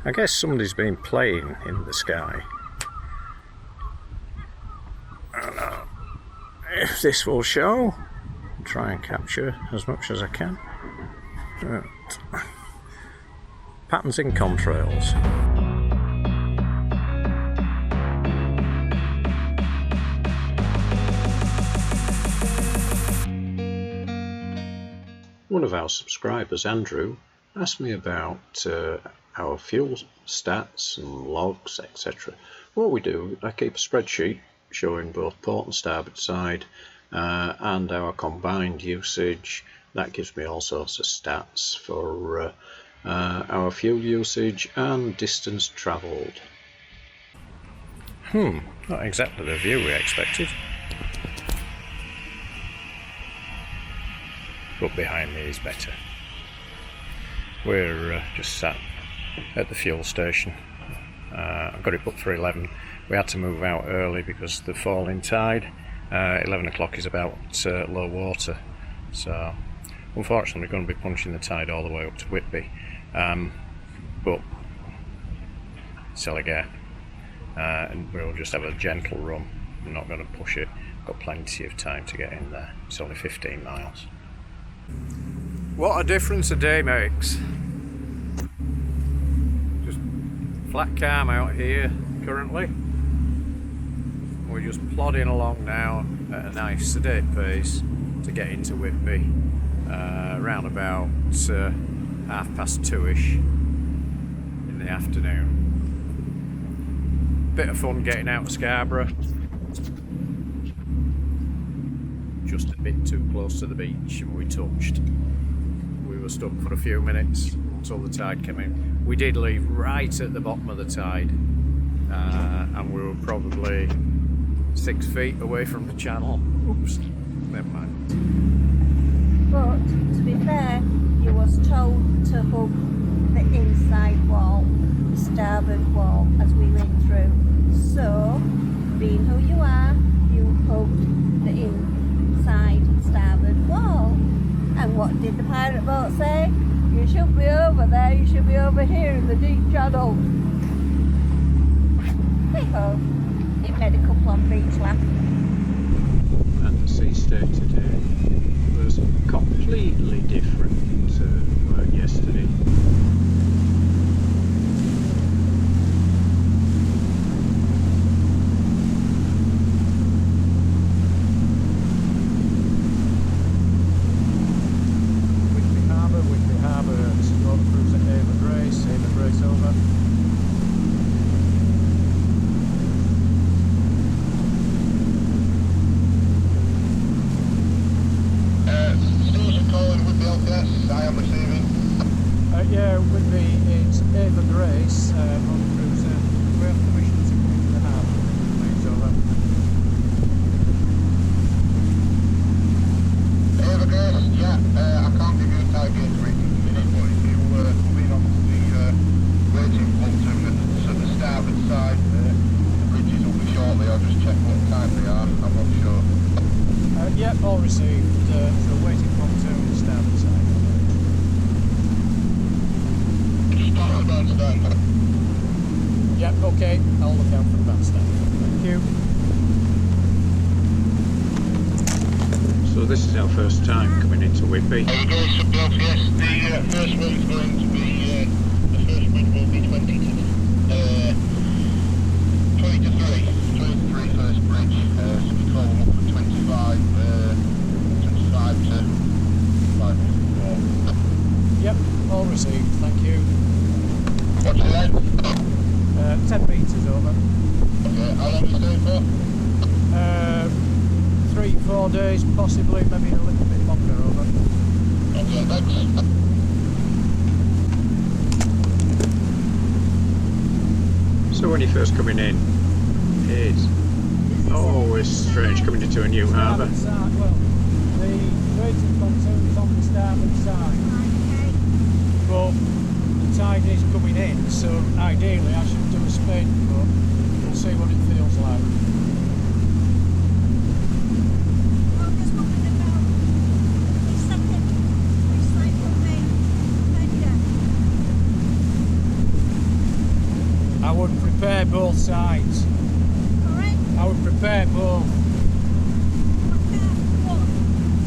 I guess somebody's been playing in the sky. I don't know if this will show. I'll try and capture as much as I can. Right. Patterns in contrails. One of our subscribers, Andrew, asked me about our fuel stats and logs, etc. What we do, I keep a spreadsheet showing both port and starboard side and our combined usage. That gives me all sorts of stats for our fuel usage and distance travelled. Not exactly the view we expected. But behind me is better. We're just sat at the fuel station. I've got it booked for 11. We had to move out early because of the falling tide. 11 o'clock is about low water. So unfortunately we're going to be punching the tide all the way up to Whitby. But sell again. And we'll just have a gentle run. I'm not going to push it. Got plenty of time to get in there. It's only 15 miles. What a difference a day makes. Just flat calm out here currently. We're just plodding along now at a nice sedate pace to get into Whitby around about 2:30ish in the afternoon. Bit of fun getting out of Scarborough. Just a bit too close to the beach and we touched. We were stuck for a few minutes until the tide came in. We did leave right at the bottom of the tide and we were probably 6 feet away from the channel. Oops, never mind. But to be fair, you was told to hug the inside wall, the starboard wall as we went through. So, being who you are, you hugged the inside starboard wall. And what did the pirate boat say? You should be over there, you should be over here in the deep channel. Hey ho, it made a couple on beach laugh. And the sea state today was completely different to yesterday. Whitby Harbour, Scarborough cruiser Ava Grace, Ava Grace over. Station calling Whitby LTS, I am receiving. Yeah, Whitby, it's Ava Grace on the cruiser. We have permission to come into the harbour. Please, over. Ava Grace, yeah, I can't give you a tide gauge reading in a minute, but if you come in on the waiting pontoon at the starboard side, the bridges will be shortly. I'll just check what time they are, I'm not sure. Yep, all received. So waiting pontoon to starboard side. Just start on the bandstand. Yep, okay. I'll look out for the bandstand. Thank you. So this is our first time coming into Whitby. Ava Grace from the LTS, the first wing is going to be, the first wind will be 20 to 3. 20 to 3 first bridge, so we're calling up for 25 to 5 minutes more. Yep, all received. Thank you. What's the length? 10 metres over. Okay, how long are you staying for? 3-4 days, possibly, maybe a little bit longer over. Okay, thanks. So when you're first coming in, it's always strange coming into a new harbour. Well, the waiting pontoon is on the starboard side, but the tide is coming in, so ideally I should do a spin, but we'll see what it feels like. I would prepare both sides. Alright? I would prepare both.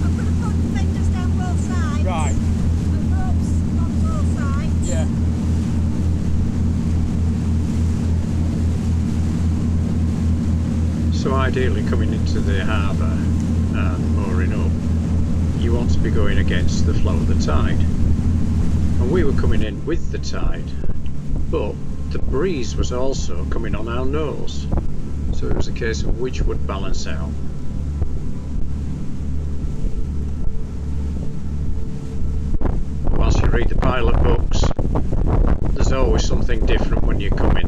I'm going to put fenders down both sides. Right. And ropes on both sides. Yeah. So ideally, coming into the harbour and mooring up, you want to be going against the flow of the tide. And we were coming in with the tide, but the breeze was also coming on our nose. So it was a case of which would balance out. Whilst you read the pilot books, there's always something different when you come in.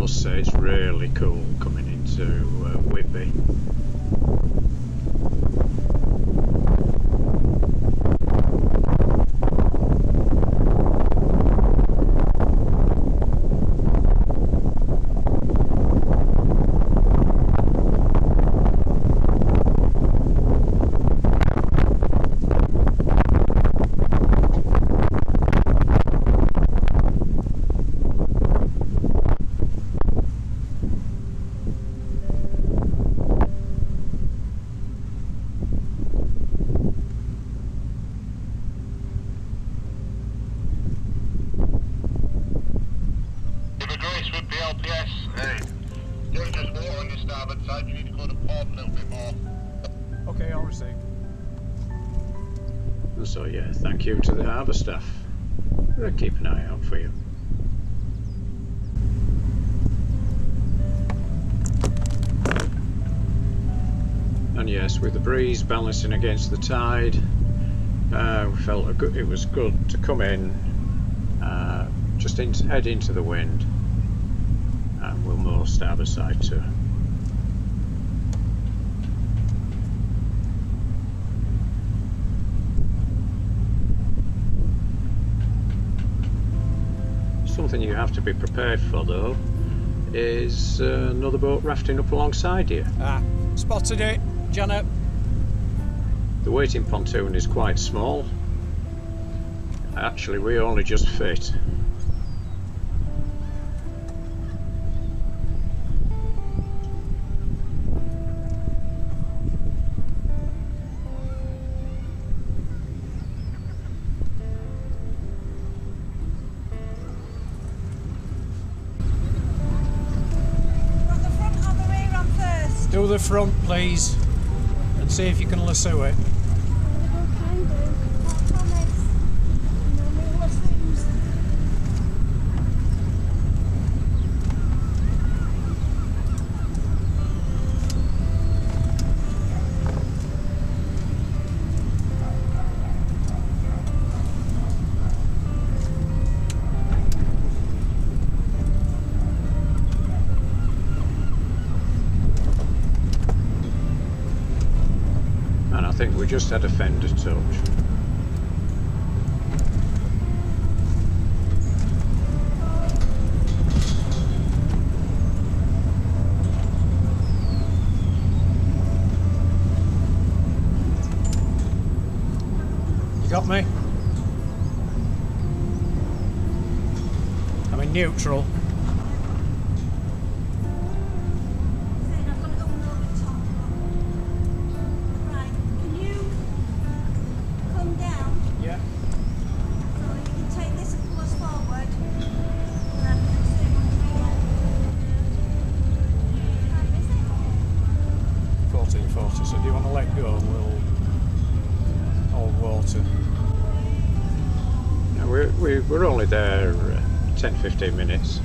Say it's really cool coming into Whitby. Ava Grace, Whitby LPS. Hey, there's just water on your starboard side. You need to go to port a little bit more. Okay, I'll receive. And so yeah, thank you to the harbour staff. They'll keep an eye out for you. And yes, with the breeze balancing against the tide, we felt it was good to come in, just head into the wind, and we'll moor starboard side too. Something you have to be prepared for though is another boat rafting up alongside you. Ah, spotted it, Janet. The waiting pontoon is quite small. Actually, we only just fit. Want the front or the rear on first? Do the front, please, and see if you can lasso it. And I think we just had a fender touch. You got me? I'm in neutral. Yeah. So you can take this and pull us forward. 1440, so do you want to let go and we'll hold water? Now we're only there 10-15 minutes.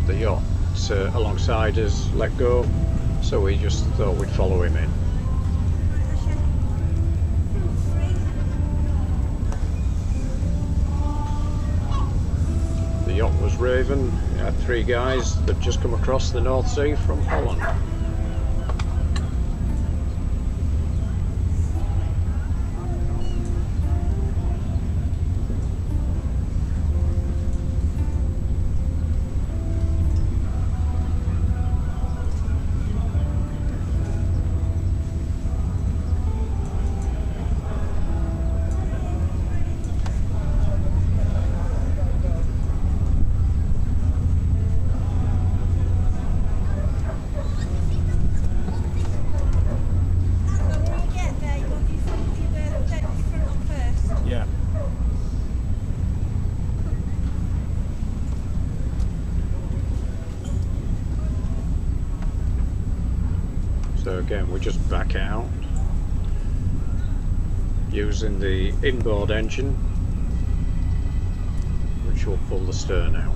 The yacht alongside us let go, so we just thought we'd follow him in. The yacht was Raven. It had 3 guys that just come across the North Sea from Holland. Yeah. So again, we just back out using the inboard engine, which will pull the stern out.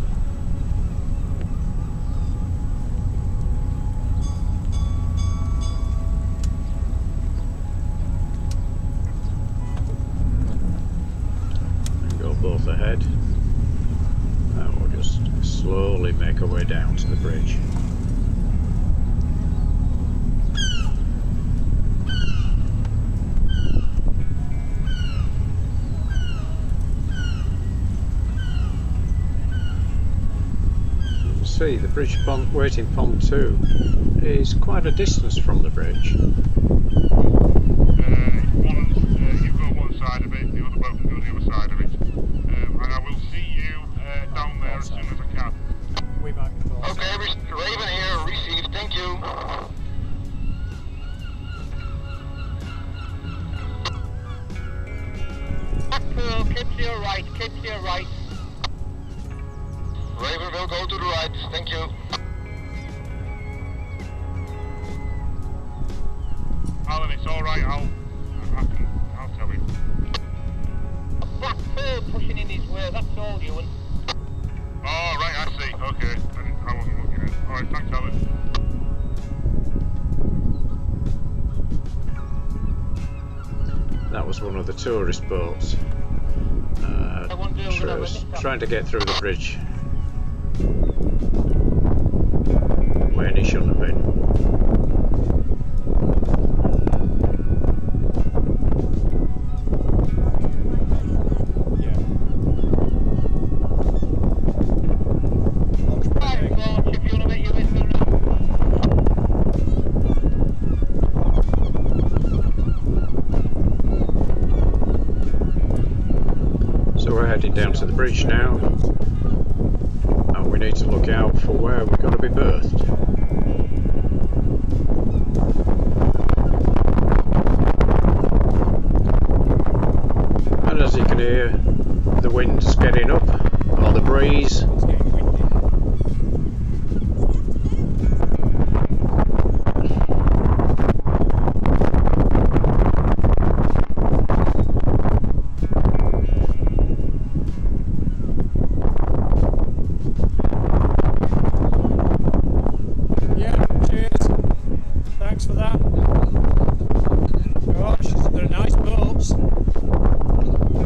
And go both ahead, and we'll just slowly make our way down to the bridge. See, the bridge waiting pontoon is quite a distance from the bridge. You've got one side of it, the other boat can go the other side of it. And I will see you down there as soon as I can. We might be close. Okay, Raven here, received, thank you. Blackpool, keep to your right, keep to your right. Raven will go to the right, thank you. Alan, it's alright, I'll tell him. Blackpool pushing in his way, that's all, Ewan. Oh, right, I see, okay. I wasn't looking at it. Alright, thanks, Alan. That was one of the tourist boats. Trying to get through the bridge when he shouldn't have been. Yeah. Looks pretty big. Launch, if you want to make your way through. So we're heading down to the bridge now, and we need to look out for where we're going to be berthed. And as you can hear, the wind's getting up, or the breeze. It's getting windy. Yeah, cheers. Thanks for that. Gosh, they're nice boats.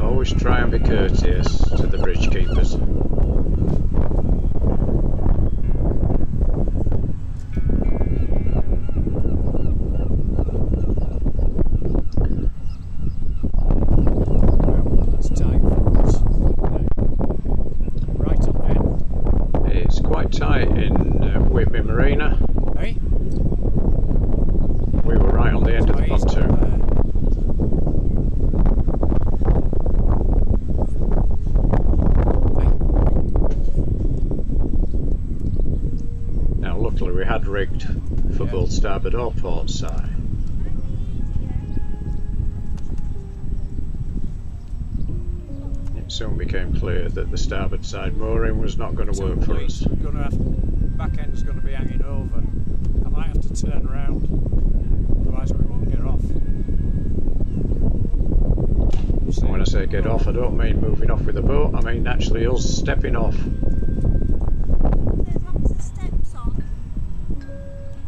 Always try and be courteous to the bridge keepers. Well, that's tight for us. Right on end. It's quite tight in Whitby Marina. Hey? We were right on the end of the Tight pontoon. there. Now luckily we had rigged for both starboard or port side. It soon became clear that the starboard side mooring was not going to work for us. Back end's going to be hanging over. I might have to turn around, otherwise we won't get off. When I say get off, I don't mean moving off with the boat, I mean actually us stepping off.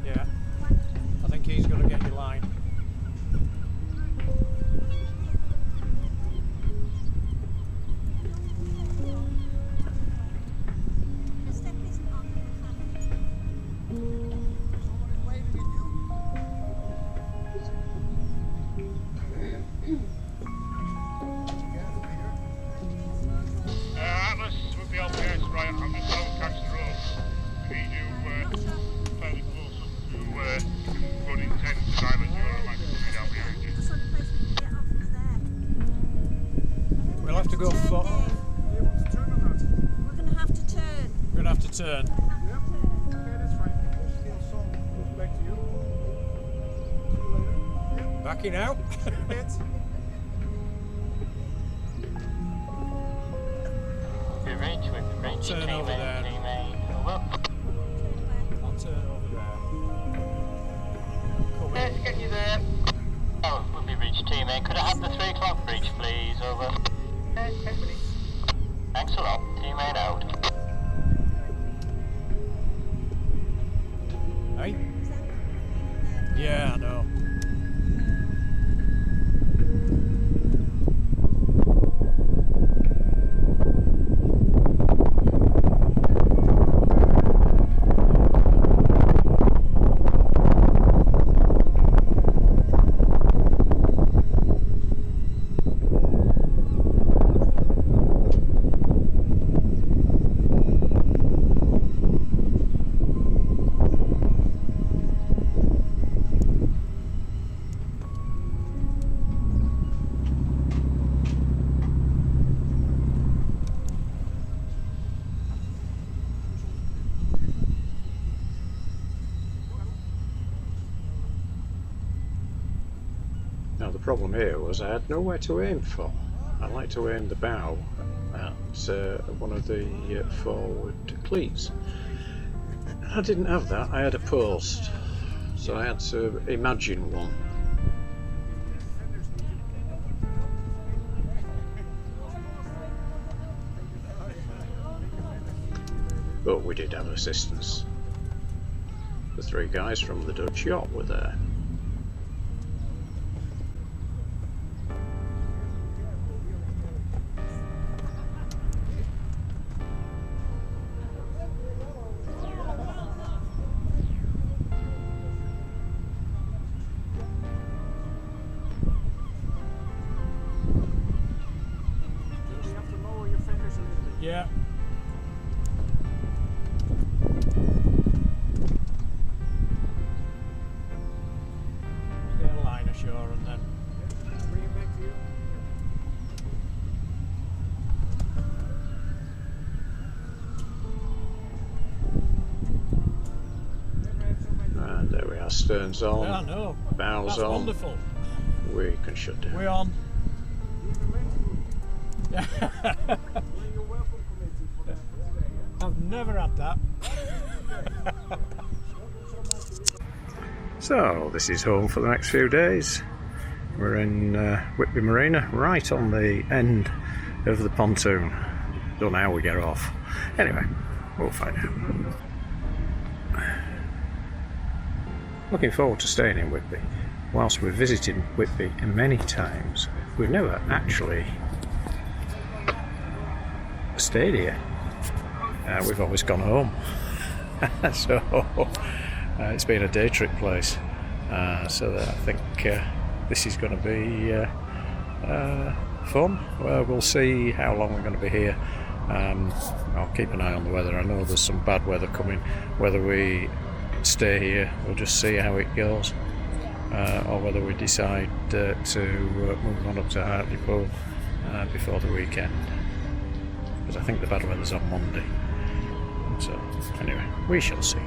Yeah, I think he's going to get your line. to go for. We're going to have to turn. We're gonna have to turn. Backing out. Turn over there. I'll turn over there. Come Let's in. get you there. Oh, Whitby Bridge team, mate. Could I have the 3 o'clock bridge, please? Over. 10 minutes. Thanks a lot. Team mate out. Hey? Yeah, I know. Now the problem here was I had nowhere to aim for. I like to aim the bow at one of the forward cleats. I didn't have that, I had a post, so I had to imagine one. But we did have assistance. The 3 guys from the Dutch yacht were there. Yeah. Get a line ashore and then. Bring it back to you. And there we are, stern's on, Yeah, I know. bows That's on, wonderful. we can shut down. We're on. I've never had that. So this is home for the next few days. We're in Whitby Marina, right on the end of the pontoon. Don't know how we get off. Anyway, we'll find out. Looking forward to staying in Whitby. Whilst we've visited Whitby many times, we've never actually stayed here. We've always gone home. So it's been a day trip place. So that I think this is going to be fun. Well, we'll see how long we're going to be here. I'll keep an eye on the weather. I know there's some bad weather coming. Whether we stay here, we'll just see how it goes, or whether we decide to move on up to Hartlepool before the weekend, because I think the bad weather's on Monday. So anyway, we shall see.